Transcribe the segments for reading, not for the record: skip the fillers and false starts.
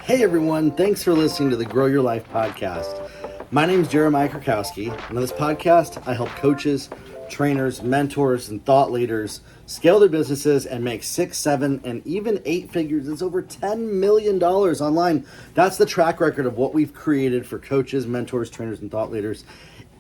Hey everyone, thanks for listening to the Grow Your Life podcast. My name is Jeremiah Krakowski, and on this podcast, I help coaches, trainers, mentors, and thought leaders scale their businesses and make 6, 7, and even 8 figures. It's over $10 million online. That's the track record of what we've created for coaches, mentors, trainers, and thought leaders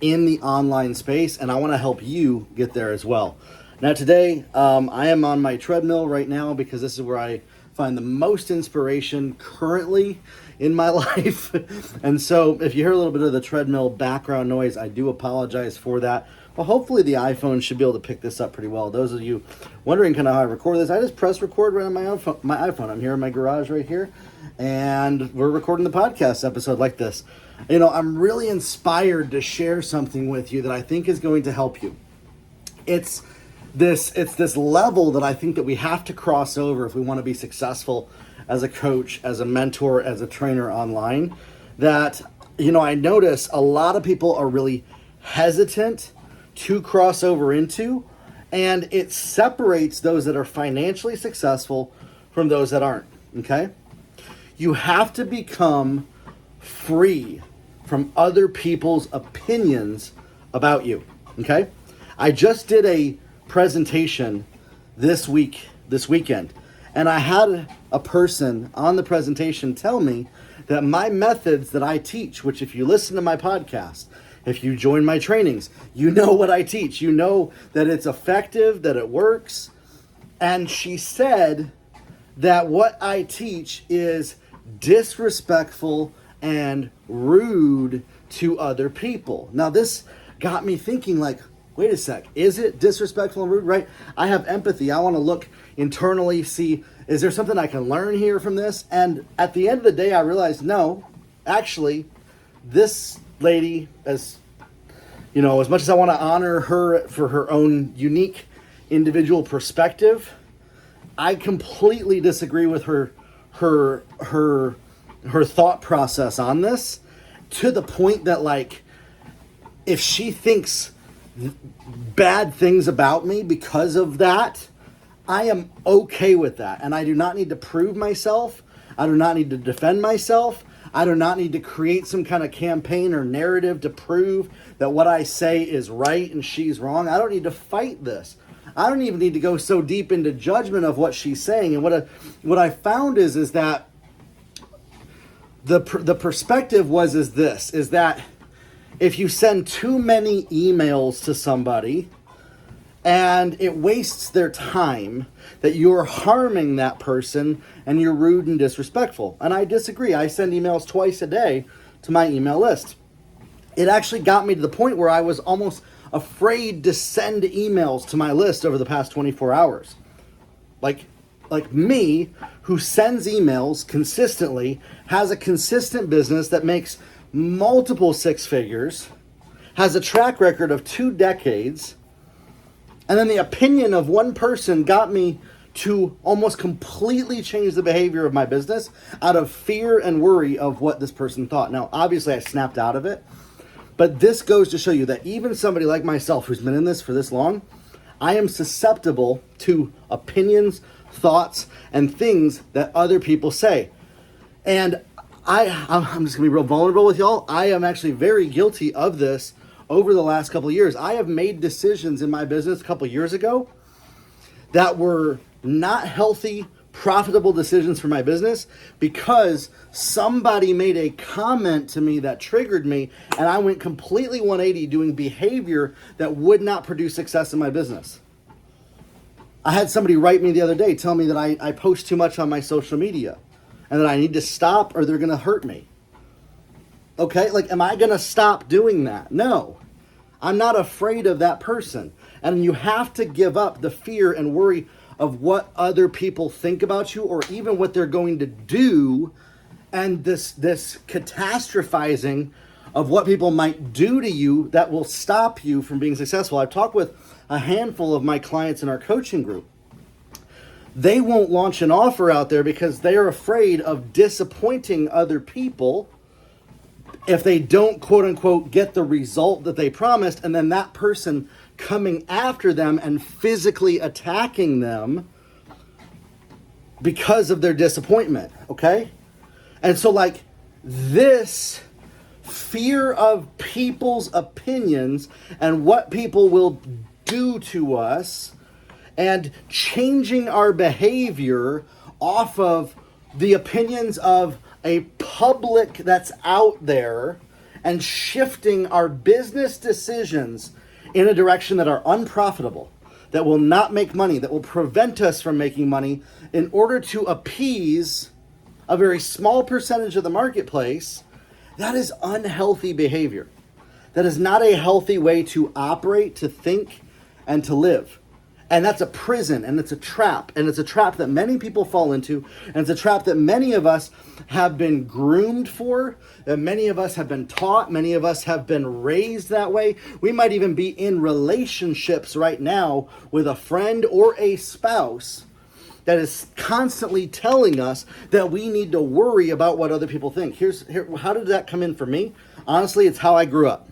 in the online space, and I want to help you get there as well. Now today, I am on my treadmill right now because this is where I find the most inspiration currently in my life. And so if you hear a little bit of the treadmill background noise, I do apologize for that. But hopefully the iPhone should be able to pick this up pretty well. Those of you wondering kind of how I record this, I just press record right on my iPhone. I'm here in my garage right here, and we're recording the podcast episode like this. You know, I'm really inspired to share something with you that I think is going to help you. It's this level that I think that we have to cross over if we want to be successful as a coach, as a mentor, as a trainer online. That, you know, I notice a lot of people are really hesitant to cross over into, and it separates those that are financially successful from those that aren't, okay? You have to become free from other people's opinions about you, okay? I just did a presentation this weekend, and I had a person on the presentation tell me that my methods that I teach, which if you listen to my podcast, if you join my trainings, you know what I teach. You know that it's effective, that it works. And she said that what I teach is disrespectful and rude to other people. Now this got me thinking, like, wait a sec, is it disrespectful and rude, right? I have empathy. I want to look internally, see, is there something I can learn here from this? And at the end of the day, I realized, no, actually, this lady, as you know, as much as I want to honor her for her own unique individual perspective, I completely disagree with her thought process on this, to the point that, like, if she thinks bad things about me because of that, I am okay with that. And I do not need to prove myself. I do not need to defend myself. I do not need to create some kind of campaign or narrative to prove that what I say is right and she's wrong. I don't need to fight this. I don't even need to go so deep into judgment of what she's saying. And what I found is that the perspective is that if you send too many emails to somebody and it wastes their time, that you're harming that person and you're rude and disrespectful. And I disagree. I send emails twice a day to my email list. It actually got me to the point where I was almost afraid to send emails to my list over the past 24 hours. Like me, who sends emails consistently, has a consistent business that makes multiple 6 figures, has a track record of 2 decades, and then the opinion of one person got me to almost completely change the behavior of my business out of fear and worry of what this person thought. Now, obviously I snapped out of it, but this goes to show you that even somebody like myself who's been in this for this long, I am susceptible to opinions, thoughts, and things that other people say. And I'm just going to be real vulnerable with y'all. I am actually very guilty of this over the last couple of years. I have made decisions in my business a couple of years ago that were not healthy, profitable decisions for my business because somebody made a comment to me that triggered me, and I went completely 180 doing behavior that would not produce success in my business. I had somebody write me the other day, tell me that I post too much on my social media and that I need to stop or they're going to hurt me. Okay, like, am I going to stop doing that? No, I'm not afraid of that person. And you have to give up the fear and worry of what other people think about you or even what they're going to do, and this catastrophizing of what people might do to you that will stop you from being successful. I've talked with a handful of my clients in our coaching group. They won't launch an offer out there because they're afraid of disappointing other people if they don't, quote unquote, get the result that they promised, and then that person coming after them and physically attacking them because of their disappointment, okay? And so like this fear of people's opinions and what people will do to us and changing our behavior off of the opinions of a public that's out there and shifting our business decisions in a direction that are unprofitable, that will not make money, that will prevent us from making money in order to appease a very small percentage of the marketplace, that is unhealthy behavior. That is not a healthy way to operate, to think, and to live. And that's a prison, and it's a trap. And it's a trap that many people fall into. And it's a trap that many of us have been groomed for, that many of us have been taught, many of us have been raised that way. We might even be in relationships right now with a friend or a spouse that is constantly telling us that we need to worry about what other people think. How did that come in for me? Honestly, it's how I grew up.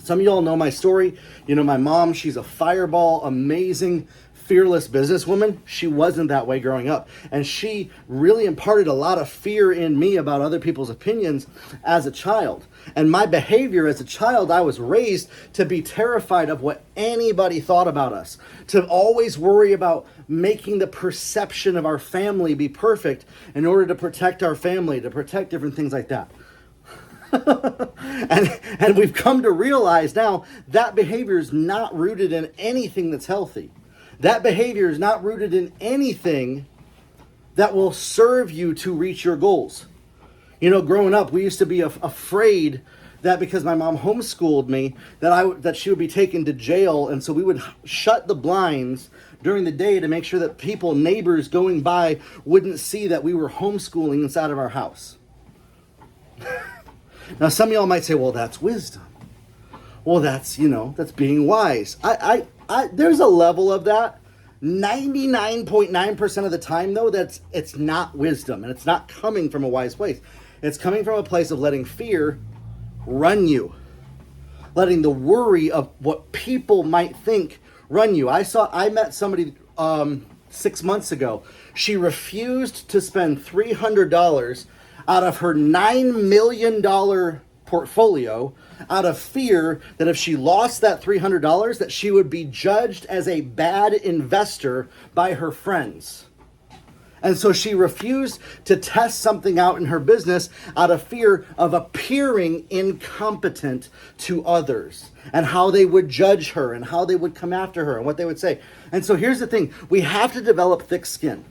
Some of y'all know my story. You know my mom, she's a fireball, amazing, fearless businesswoman. She wasn't that way growing up. And she really imparted a lot of fear in me about other people's opinions as a child. And my behavior as a child, I was raised to be terrified of what anybody thought about us, to always worry about making the perception of our family be perfect in order to protect our family, to protect different things like that. and we've come to realize now that behavior is not rooted in anything that's healthy. That behavior is not rooted in anything that will serve you to reach your goals. You know, growing up, we used to be afraid that because my mom homeschooled me, that she would be taken to jail. And so we would shut the blinds during the day to make sure that neighbors going by, wouldn't see that we were homeschooling inside of our house. Now, some of y'all might say, well, that's wisdom. Well, that's being wise. There's a level of that. 99.9% of the time, though, it's not wisdom, and it's not coming from a wise place. It's coming from a place of letting fear run you, letting the worry of what people might think run you. I met somebody 6 months ago. She refused to spend $300 out of her $9 million portfolio out of fear that if she lost that $300, that she would be judged as a bad investor by her friends. And so she refused to test something out in her business out of fear of appearing incompetent to others and how they would judge her and how they would come after her and what they would say. And so here's the thing. We have to develop thick skin.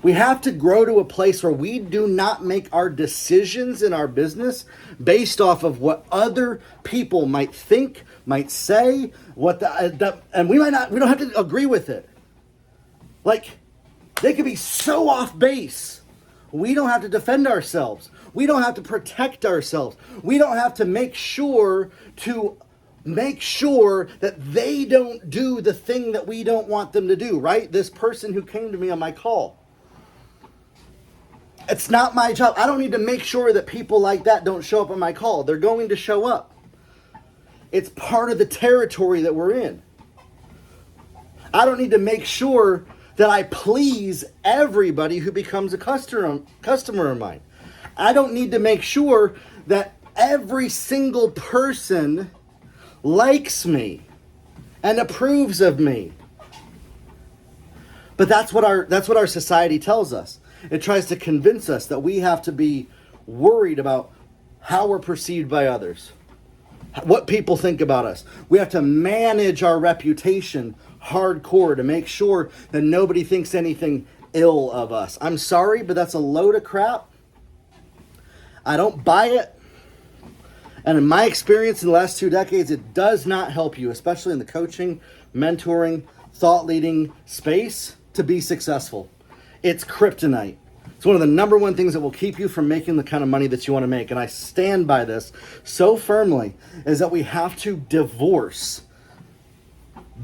We have to grow to a place where we do not make our decisions in our business based off of what other people might think, might say, and we don't have to agree with it. Like, they could be so off base. We don't have to defend ourselves. We don't have to protect ourselves. We don't have to make sure that they don't do the thing that we don't want them to do, right? This person who came to me on my call. It's not my job. I don't need to make sure that people like that don't show up on my call. They're going to show up. It's part of the territory that we're in. I don't need to make sure that I please everybody who becomes a customer of mine. I don't need to make sure that every single person likes me and approves of me. But that's what our society tells us. It tries to convince us that we have to be worried about how we're perceived by others, what people think about us. We have to manage our reputation hardcore to make sure that nobody thinks anything ill of us. I'm sorry, but that's a load of crap. I don't buy it. And in my experience in the last 2 decades, it does not help you, especially in the coaching, mentoring, thought leading space, to be successful. It's kryptonite. It's one of the number one things that will keep you from making the kind of money that you want to make. And I stand by this so firmly, is that we have to divorce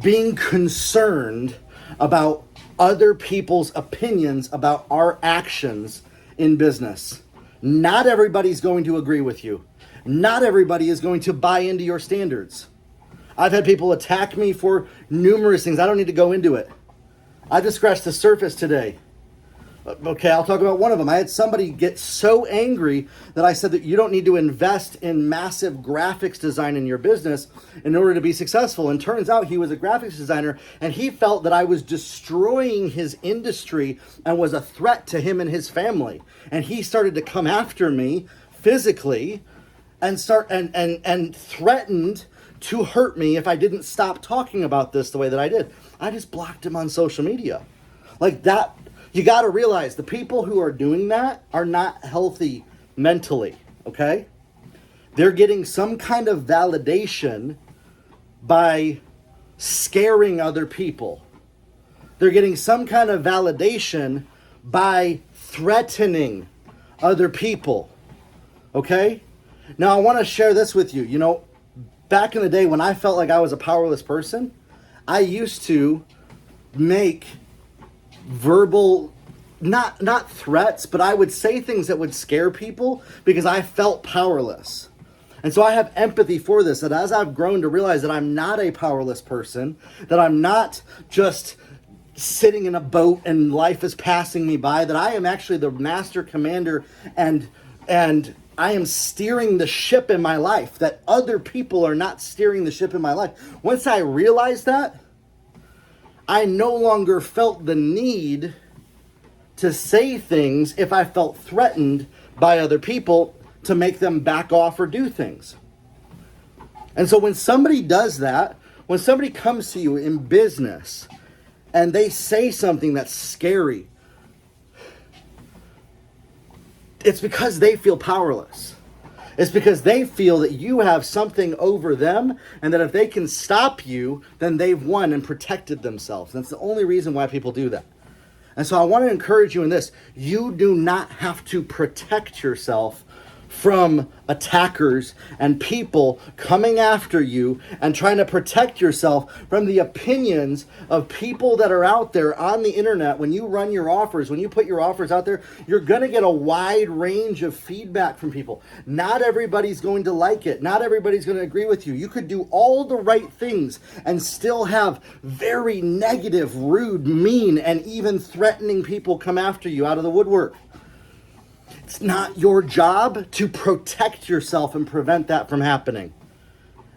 being concerned about other people's opinions about our actions in business. Not everybody's going to agree with you. Not everybody is going to buy into your standards. I've had people attack me for numerous things. I don't need to go into it. I just scratched the surface today. Okay, I'll talk about one of them. I had somebody get so angry that I said that you don't need to invest in massive graphics design in your business in order to be successful. And turns out he was a graphics designer, and he felt that I was destroying his industry and was a threat to him and his family. And he started to come after me physically and threatened to hurt me if I didn't stop talking about this the way that I did. I just blocked him on social media. Like that. You got to realize the people who are doing that are not healthy mentally, okay? They're getting some kind of validation by scaring other people. They're getting some kind of validation by threatening other people, okay? Now, I want to share this with you. You know, back in the day when I felt like I was a powerless person, I used to make verbal, not threats, but I would say things that would scare people because I felt powerless. And so I have empathy for this, that as I've grown to realize that I'm not a powerless person, that I'm not just sitting in a boat and life is passing me by, that I am actually the master commander and I am steering the ship in my life, that other people are not steering the ship in my life. Once I realized that, I no longer felt the need to say things if I felt threatened by other people to make them back off or do things. And so when somebody does that, when somebody comes to you in business and they say something that's scary, it's because they feel powerless. It's because they feel that you have something over them and that if they can stop you, then they've won and protected themselves. That's the only reason why people do that. And so I want to encourage you in this. You do not have to protect yourself from attackers and people coming after you and trying to protect yourself from the opinions of people that are out there on the internet. When you run your offers, when you put your offers out there, you're going to get a wide range of feedback from people. Not everybody's going to like it. Not everybody's going to agree with you. You could do all the right things and still have very negative, rude, mean, and even threatening people come after you out of the woodwork. It's not your job to protect yourself and prevent that from happening.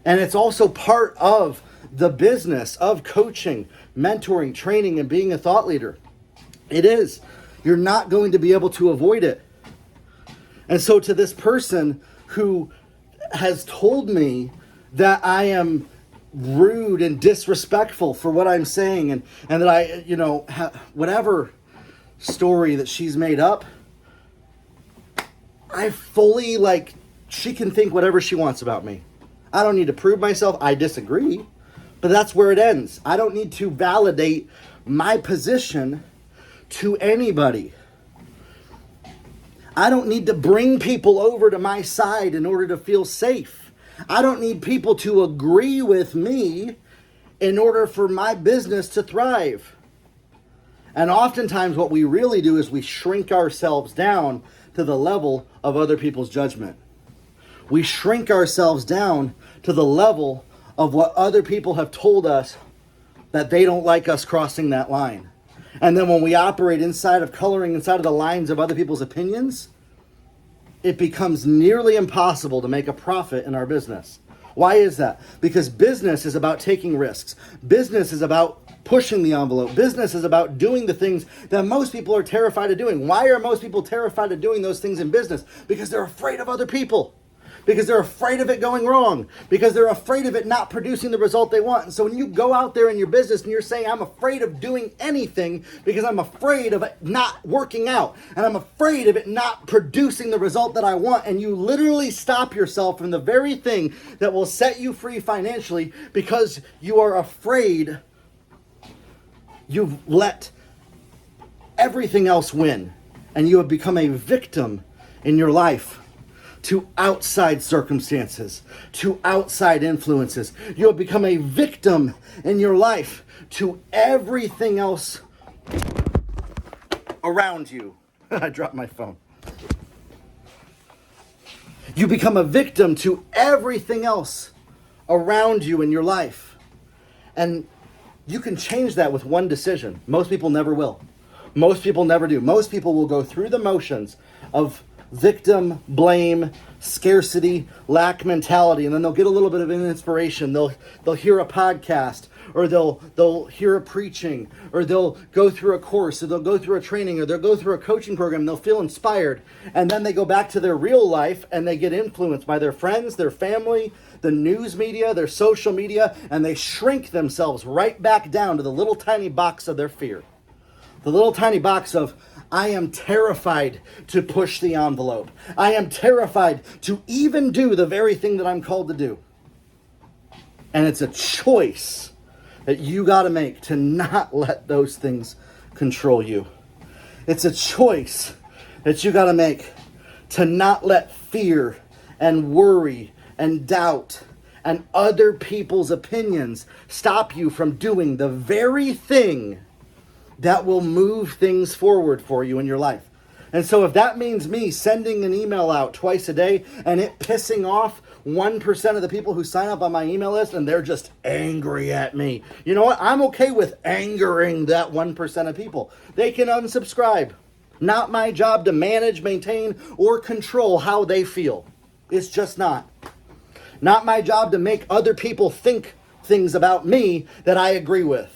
And it's also part of the business of coaching, mentoring, training, and being a thought leader. It is. You're not going to be able to avoid it. And so to this person who has told me that I am rude and disrespectful for what I'm saying and that I, whatever story that she's made up, I fully, she can think whatever she wants about me. I don't need to prove myself. I disagree, but that's where it ends. I don't need to validate my position to anybody. I don't need to bring people over to my side in order to feel safe. I don't need people to agree with me in order for my business to thrive. And oftentimes what we really do is we shrink ourselves down to the level of other people's judgment. We shrink ourselves down to the level of what other people have told us that they don't like us crossing that line. And then when we operate inside of the lines of other people's opinions, it becomes nearly impossible to make a profit in our business. Why is that? Because business is about taking risks. Business is about pushing the envelope. Business is about doing the things that most people are terrified of doing. Why are most people terrified of doing those things in business? Because they're afraid of other people. Because they're afraid of it going wrong. Because they're afraid of it not producing the result they want. And so when you go out there in your business and you're saying, I'm afraid of doing anything because I'm afraid of it not working out. And I'm afraid of it not producing the result that I want. And you literally stop yourself from the very thing that will set you free financially because you are afraid. You've let everything else win, and you have become a victim in your life to outside circumstances, to outside influences. You have become a victim in your life to everything else around you. I dropped my phone. You become a victim to everything else around you in your life. And you can change that with one decision. Most people never will. Most people never do. Most people will go through the motions of victim, blame, scarcity, lack mentality, and then they'll get a little bit of an inspiration. They'll hear a podcast, or they'll hear a preaching, or they'll go through a course, or they'll go through a training, or they'll go through a coaching program, and they'll feel inspired. And then they go back to their real life and they get influenced by their friends, their family, the news media, their social media, and they shrink themselves right back down to the little tiny box of their fear. The little tiny box of, I am terrified to push the envelope. I am terrified to even do the very thing that I'm called to do. And it's a choice that you got to make to not let those things control you. It's a choice that you got to make to not let fear and worry and doubt and other people's opinions stop you from doing the very thing that will move things forward for you in your life. And so if that means me sending an email out twice a day and it pissing off 1% of the people who sign up on my email list and they're just angry at me, you know what? I'm okay with angering that 1% of people. They can unsubscribe. Not my job to manage, maintain, or control how they feel. It's just not. Not my job to make other people think things about me that I agree with.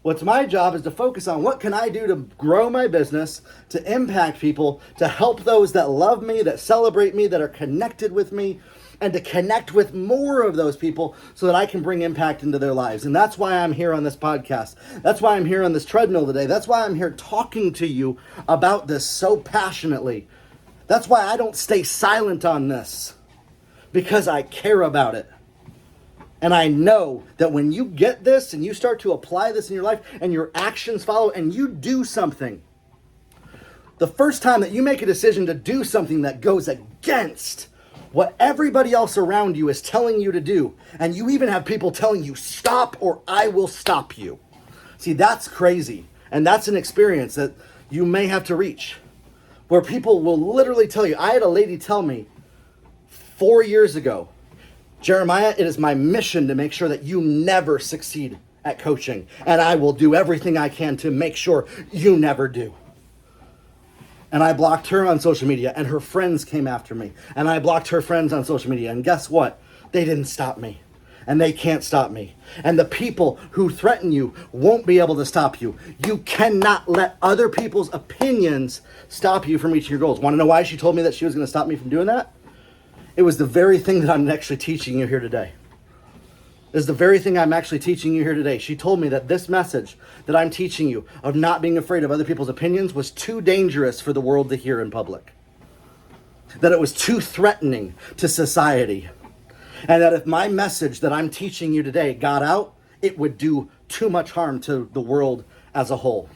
What's my job is to focus on what can I do to grow my business, to impact people, to help those that love me, that celebrate me, that are connected with me, and to connect with more of those people so that I can bring impact into their lives. And that's why I'm here on this podcast. That's why I'm here on this treadmill today. That's why I'm here talking to you about this so passionately. That's why I don't stay silent on this, because I care about it. And I know that when you get this and you start to apply this in your life and your actions follow and you do something, the first time that you make a decision to do something that goes against what everybody else around you is telling you to do, and you even have people telling you, stop or I will stop you. See, that's crazy. And that's an experience that you may have to reach, where people will literally tell you. I had a lady tell me 4 years ago, Jeremiah, it is my mission to make sure that you never succeed at coaching, and I will do everything I can to make sure you never do. And I blocked her on social media, and her friends came after me, and I blocked her friends on social media, and guess what? They didn't stop me, and they can't stop me. And the people who threaten you won't be able to stop you. You cannot let other people's opinions stop you from reaching your goals. Want to know why she told me that she was going to stop me from doing that? It was the very thing that I'm actually teaching you here today. Is the very thing I'm actually teaching you here today. She told me that this message that I'm teaching you of not being afraid of other people's opinions was too dangerous for the world to hear in public. That it was too threatening to society. And that if my message that I'm teaching you today got out, it would do too much harm to the world as a whole.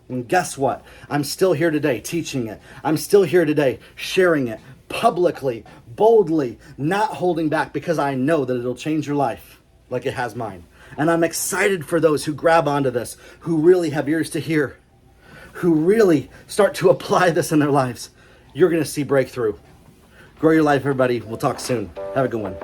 And guess what? I'm still here today teaching it. I'm still here today sharing it publicly, boldly, not holding back, because I know that it'll change your life like it has mine. And I'm excited for those who grab onto this, who really have ears to hear, who really start to apply this in their lives. You're going to see breakthrough. Grow your life, everybody. We'll talk soon. Have a good one.